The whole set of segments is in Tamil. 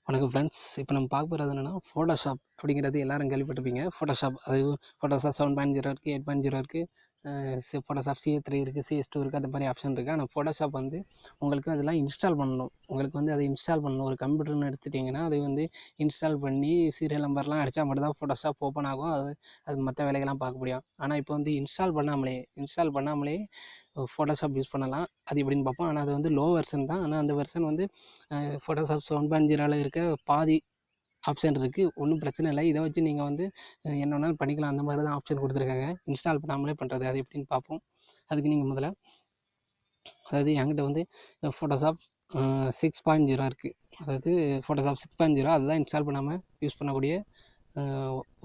வணக்கம் ஃப்ரெண்ட்ஸ். இப்போ நம்ம பார்க்க போகிறது என்னென்னா ஃபோட்டோஷாப் அப்படிங்கிறது எல்லாரும் கேள்விப்பட்டிருப்பீங்க. ஃபோட்டோஷாப் அது ஃபோட்டோஷாப் 7.0 இருக்குது, 8.0 இருக்குது, ஃபோட்டோஷாப் CS3 இருக்குது, CS2 இருக்குது, அந்த மாதிரி ஆப்ஷன் இருக்குது. ஆனால் ஃபோட்டோஷாப் வந்து உங்களுக்கு அதெல்லாம் இன்ஸ்டால் பண்ணணும். உங்களுக்கு வந்து அதை இன்ஸ்டால் பண்ணணும். ஒரு கம்ப்யூட்டர்னு எடுத்துட்டிங்கன்னா அதை வந்து இன்ஸ்டால் பண்ணி சீரியல் நம்பர்லாம் அடித்தா மட்டும் தான் ஃபோட்டோஷாப் ஓப்பன் ஆகும். அது மற்ற வேலைகள்லாம் பார்க்க முடியும். ஆனால் இப்போ வந்து இன்ஸ்டால் பண்ணாமலே ஃபோட்டோஷாப் யூஸ் பண்ணலாம். அது எப்படின்னு பார்ப்போம். ஆனால் அது வந்து லோ வெர்ஷன் தான். ஆனால் அந்த வெர்ஷன் வந்து ஃபோட்டோஷாப் 7.0ல இருக்க பாதி ஆப்ஷன் இருக்குது. ஒன்றும் பிரச்சனை இல்லை. இதை வச்சு நீங்கள் வந்து என்ன வேணாலும் பண்ணிக்கலாம். அந்த மாதிரி தான் ஆப்ஷன் கொடுத்துருக்காங்க. இன்ஸ்டால் பண்ணாமலே பண்ணுறது அது எப்படின்னு பார்ப்போம். அதுக்கு நீங்கள் முதல்ல அதாவது என்கிட்ட வந்து ஃபோட்டோஷாப் 6.0 இருக்குது. அதாவது ஃபோட்டோஷாப் 6.0 அதுதான் இன்ஸ்டால் பண்ணாமல் யூஸ் பண்ணக்கூடிய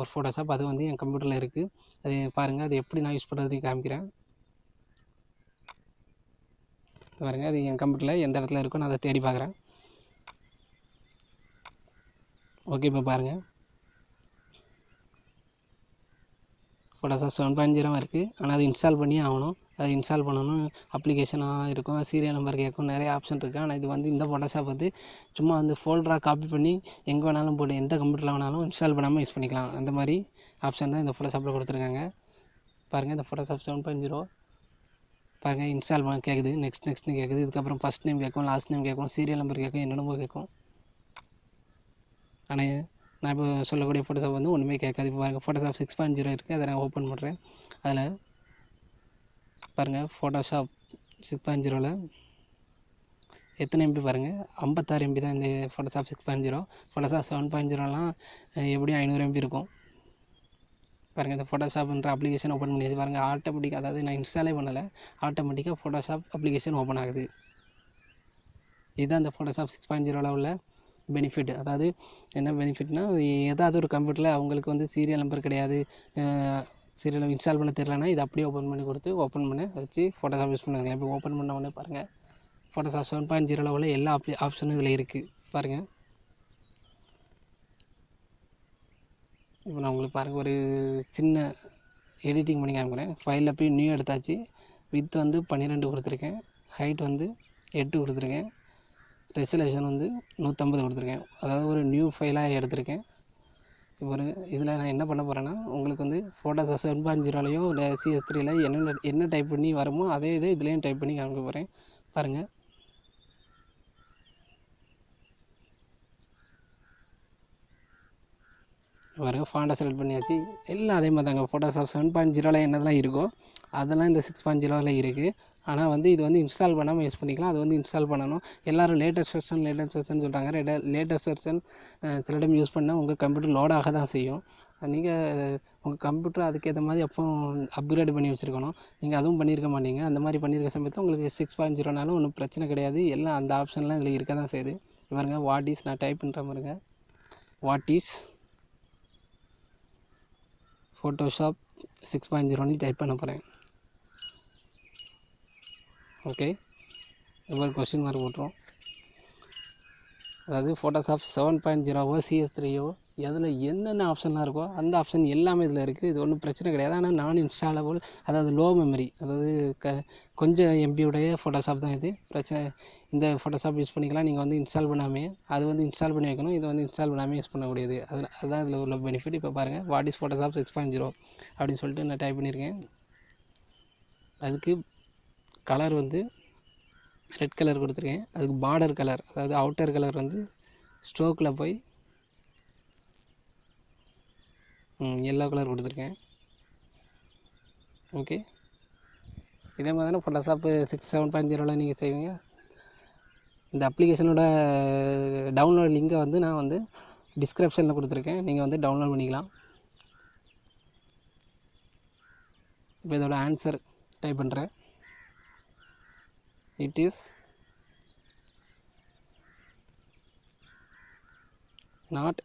ஒரு ஃபோட்டோஷாப். அது வந்து என் கம்ப்யூட்டரில் இருக்குது. அது பாருங்கள், அது எப்படி நான் யூஸ் பண்ணுறதுன்னு காமிக்கிறேன். பாருங்கள், அது என் கம்ப்யூட்டரில் எந்த இடத்துல இருக்கோ நான் அதை தேடி பார்க்குறேன். ஓகே, இப்போ பாருங்கள், ஃபோட்டோஷாப் 7.0 இருக்குது. ஆனால் அது இன்ஸ்டால் பண்ணியே ஆகணும். அது இன்ஸ்டால் பண்ணணும். அப்ளிகேஷனாக இருக்கும், சீரியல் நம்பர் கேட்கும், நிறைய ஆப்ஷன் இருக்குது. ஆனால் இது வந்து இந்த ஃபோட்டோஷாப் வந்து சும்மா வந்து ஃபோல்டராக காப்பி பண்ணி எங்கே வேணாலும் போட்டு எந்த கம்ப்யூட்டரில் வேணாலும் இன்ஸ்டால் பண்ணாமல் யூஸ் பண்ணிக்கலாம். அந்த மாதிரி ஆப்ஷன் தான் இந்த ஃபோட்டோஷாப்பில் கொடுத்துருக்காங்க. பாருங்கள், இந்த ஃபோட்டோஷாப் 7.0 பாருங்கள், இன்ஸ்டால் பண்ண கேட்குது. நெக்ஸ்ட்னு கேட்குது. இதுக்கப்புறம் ஃபஸ்ட் நேம் கேட்கும், லாஸ்ட் நேம் கேட்கும், சீரியல் நம்பர் கேட்கும், என்னென்னமோ கேட்கும். ஆனால் நான் இப்போ சொல்லக்கூடிய ஃபோட்டோஷாப் வந்து ஒன்றுமே கேட்காது. இப்போ பாருங்கள், ஃபோட்டோஷாப் 6.0 இருக்குது. அதை நான் ஓப்பன் பண்ணுறேன். அதில் பாருங்கள், ஃபோட்டோஷாப் 6.0ல் எத்தனை எம்பி பாருங்கள், 56 எம்பி தான் இந்த ஃபோட்டோஷாப் 6.0. ஃபோட்டோஷாப் 7.0லாம் எப்படியும் 500 எம்பி இருக்கும். பாருங்கள், இந்த ஃபோட்டோஷாப்ன்ற அப்ளிகேஷன் ஓப்பன் பண்ணியாச்சு. பாருங்கள், ஆட்டோமேட்டிக்காக, அதாவது நான் இன்ஸ்டாலே பண்ணலை, ஆட்டோமேட்டிக்காக ஃபோட்டோஷாப் அப்ளிகேஷன் ஓப்பன் ஆகுது. இதுதான் இந்த ஃபோட்டோஷாப் 6.0ல் உள்ள பெனிஃபிட். அதாவது என்ன பெனிஃபிட்னால், ஏதாவது ஒரு கம்ப்யூட்டரில் அவங்களுக்கு வந்து சீரியல் நம்பர் கிடையாது, சீரியல் இன்ஸ்டால் பண்ண தெரியலனா இது அப்படியே ஓப்பன் பண்ணி கொடுத்து ஓப்பன் பண்ண வச்சு ஃபோட்டோஷாப் யூஸ் பண்ணுவாங்க. இப்போ ஓப்பன் பண்ண உடனே பாருங்கள், ஃபோட்டோஷாப் 7.0ல் உள்ள எல்லா ஆப்ஷனும் இதில் இருக்குது. பாருங்கள், இப்போ நான் உங்களுக்கு பாருங்கள் ஒரு சின்ன எடிட்டிங் பண்ணி காமிக்கிறேன். ஃபைலில் போய் நியூ எடுத்தாச்சு. வித் வந்து 12 கொடுத்துருக்கேன், ஹைட் வந்து 8 கொடுத்துருக்கேன், ரெசல்யூஷன் வந்து 150 கொடுத்துருக்கேன். அதாவது ஒரு நியூ ஃபைலாக எடுத்திருக்கேன். இப்போ இதில் நான் என்ன பண்ண போகிறேன்னா, உங்களுக்கு வந்து ஃபோட்டோஷாப் 7.0லையும் இல்லை CS3ல என்ன டைப் பண்ணி வருமோ அதே இதை இதுலேயும் டைப் பண்ணி காமிக்க போகிறேன். பாருங்கள், பாருங்கள், ஃபாண்டை செலக்ட் பண்ணியாச்சு. எல்லாம் அதே மாதிரி தாங்க. ஃபோட்டோஷாப் 7.0ல என்னதெல்லாம் இருக்கோ அதெல்லாம் இந்த 6.0ல் இருக்குது. ஆனால் வந்து இது வந்து இன்ஸ்டால் பண்ணாமல் யூஸ் பண்ணிக்கலாம். அது வந்து இன்ஸ்டால் பண்ணணும். எல்லோரும் லேட்டஸ்ட் வெர்ஷன் சொல்கிறாங்க. லேட்டஸ்ட் வெர்ஷன் சில டைம் யூஸ் பண்ணால் உங்கள் கம்ப்யூட்டர் லோட் ஆக தான் செய்யும். நீங்கள் உங்கள் கம்ப்யூட்டர் அதுக்கேற்ற மாதிரி அப்போ அப்கிரேட் பண்ணி வச்சுருக்கணும். நீங்கள் அதுவும் பண்ணியிருக்க மாட்டீங்க. அந்த மாதிரி பண்ணியிருக்க சமயத்தில் உங்களுக்கு 6.0னாலும் ஒன்றும் பிரச்சனை கிடையாது. எல்லாம் அந்த ஆப்ஷன்லாம் இதில் இருக்க தான் செய்யுது. பாருங்க, வாட் இஸ் நான் டைப் பண்ணுற பாருங்க, வாட் இஸ் ஃபோட்டோஷாப் 6.0ன்னு டைப் பண்ண போகிறேன். ஓகே, இப்போ கொஸ்டின் மார்க் போட்டுரும். அதாவது ஃபோட்டோஷாப் 7.0வோ CS3யோ அதில் என்னென்ன ஆப்ஷன்லாம் இருக்கோ அந்த ஆப்ஷன் எல்லாமே இதில் இருக்குது. இது ஒன்றும் பிரச்சனை கிடையாது. ஆனால் நான் இன்ஸ்டாலபிள், அதாவது லோ மெமரி, அதாவது கொஞ்சம் எம்பியுடைய ஃபோட்டோஷாப் தான் இது. இந்த ஃபோட்டோஷாப் யூஸ் பண்ணிக்கலாம். நீங்கள் வந்து இன்ஸ்டால் பண்ணாமே அது வந்து இன்ஸ்டால் பண்ணி வைக்கணும். இது வந்து இன்ஸ்டால் பண்ணாமல் யூஸ் பண்ணக்கூடியது. அதுதான் இதில் உள்ள பெனிஃபிட். இப்போ பாருங்கள், வாட் இஸ் ஃபோட்டோஷாப் 6.0 அப்படின்னு சொல்லிட்டு நான் டைப் பண்ணியிருக்கேன். அதுக்கு கலர் வந்து ரெட் கலர் கொடுத்துருக்கேன். அதுக்கு பார்டர் கலர், அதாவது அவுட்டர் கலர் வந்து ஸ்ட்ரோக்கில் போய் எல்லோ கலர் கொடுத்துருக்கேன். ஓகே, இதே மாதிரி தானே ஃபோட்டோஷாப் 7.0ல் நீங்கள் செய்வீங்க. இந்த அப்ளிகேஷனோட டவுன்லோட் லிங்கை வந்து நான் வந்து டிஸ்கிரிப்ஷனில் கொடுத்துருக்கேன். நீங்கள் வந்து டவுன்லோட் பண்ணிக்கலாம். இப்போ இதோட ஆன்சர் டைப் பண்ணுறேன். இட் இஸ் நாட்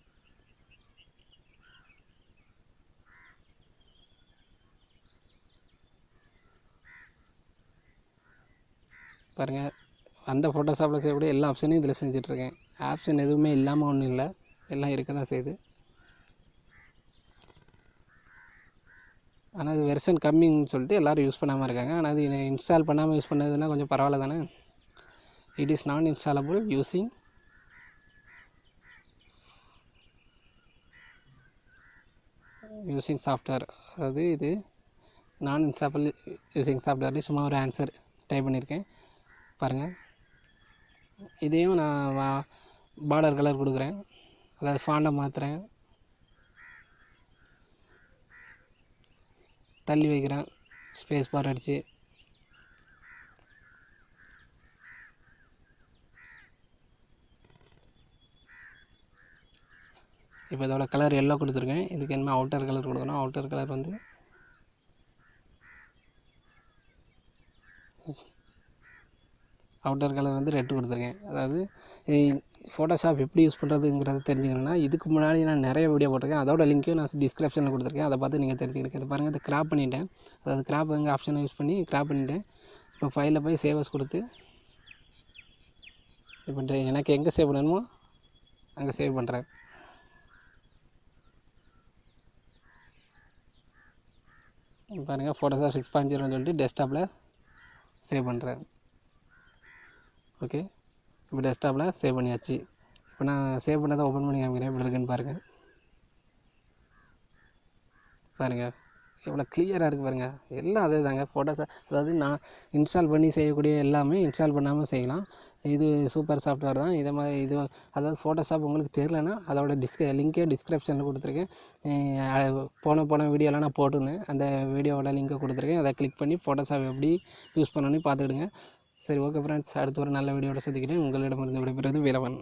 பாருங்கள், அந்த ஃபோட்டோஷாப்பில் செய்யக்கூடிய எல்லா ஆப்ஷனையும் இதில் செஞ்சிட்ருக்கேன். ஆப்ஷன் எதுவுமே இல்லாமல் ஒன்றும் இல்லை, எல்லாம் இருக்க தான் செய்யுது. ஆனால் அது வெர்ஷன் கம்மின்னு சொல்லிட்டு எல்லோரும் யூஸ் பண்ணாமல் இருக்காங்க. ஆனால் அது இன்ஸ்டால் பண்ணாமல் யூஸ் பண்ணதுன்னா கொஞ்சம் பரவாயில்ல தானே. இட் இஸ் நான் இன்ஸ்டாலபிள் யூஸிங் யூஸிங் சாஃப்ட்வேர், அதாவது இது நான் இன்ஸ்டாபிள் யூஸிங் சாஃப்ட்வேர்லேயும் சும்மா ஒரு ஆன்சர் டைப் பண்ணியிருக்கேன் பாருங்கள். இதையும் நான் பார்டர் கலர் கொடுக்குறேன், அதாவது ஃபாண்டை மாற்றுறேன், தள்ளி வைக்கிறேன் ஸ்பேஸ் பார் அடித்து. இப்போ இதோட கலர் எல்லோ கொடுத்துருக்கேன். இதுக்கு என்ன அவுட்டர் கலர் கொடுக்கணும். அவுட்டர் கலர் வந்து ரெட் கொடுத்துருக்கேன். அதாவது ஃபோட்டோஷாப் எப்படி யூஸ் பண்ணுறதுங்கிறத தெரிஞ்சுக்கணுன்னா, இதுக்கு முன்னாடி நான் நிறைய வீடியோ போட்டிருக்கேன், அதோட லிங்க்கையும் நான் டிஸ்கிரிப்ஷனில் கொடுத்துருக்கேன். அதை பார்த்து நீங்கள் தெரிஞ்சுக்கிட்டு இது பாருங்கள். இதை கிராப் பண்ணிவிட்டேன், அதாவது கிராப் எங்கள் ஆப்ஷனை யூஸ் பண்ணி கிராப் பண்ணிவிட்டேன். இப்போ ஃபைலில் போய் சேவஸ் கொடுத்து இப்போ எனக்கு எங்கே சேவ் பண்ணணுமோ அங்கே சேவ் பண்ணுறேன். பாருங்கள், ஃபோட்டோஷாப் 6.0ன்னு சொல்லிட்டு டெஸ்க்டாப்பில் சேவ் பண்ணுறேன். ஓகே, இப்போ டெஸ்க்டாப்பில் சேவ் பண்ணியாச்சு. இப்போ நான் சேவ் பண்ணதை ஓப்பன் பண்ணி காமிக்கிறேன், எப்படி இருக்குன்னு பாருங்கள். எவ்வளோ கிளியராக இருக்குது பாருங்கள். எல்லாம் அதே தாங்க ஃபோட்டோஷாப். அதாவது நான் இன்ஸ்டால் பண்ணி செய்யக்கூடிய எல்லாமே இன்ஸ்டால் பண்ணாமல் செய்யலாம். இது சூப்பர் சாஃப்ட்வேர் தான். இதை மாதிரி இது அதாவது ஃபோட்டோஷாப் உங்களுக்கு தெரிலனா அதோட லிங்க்கே டிஸ்கிரிப்ஷனில் கொடுத்துருக்கேன். போன வீடியோலாம் நான் போட்டிருந்தேன், அந்த வீடியோவோட லிங்க்கை கொடுத்துருக்கேன். அதை கிளிக் பண்ணி ஃபோட்டோஷாப் எப்படி யூஸ் பண்ணணும்னு பார்த்துக்கிடுங்க. சரி, ஓகே ஃப்ரெண்ட்ஸ், அடுத்து ஒரு நல்ல வீடியோட சந்திக்கிறேன். உங்களிடமிருந்து விடைபெறுவது வேலவன்.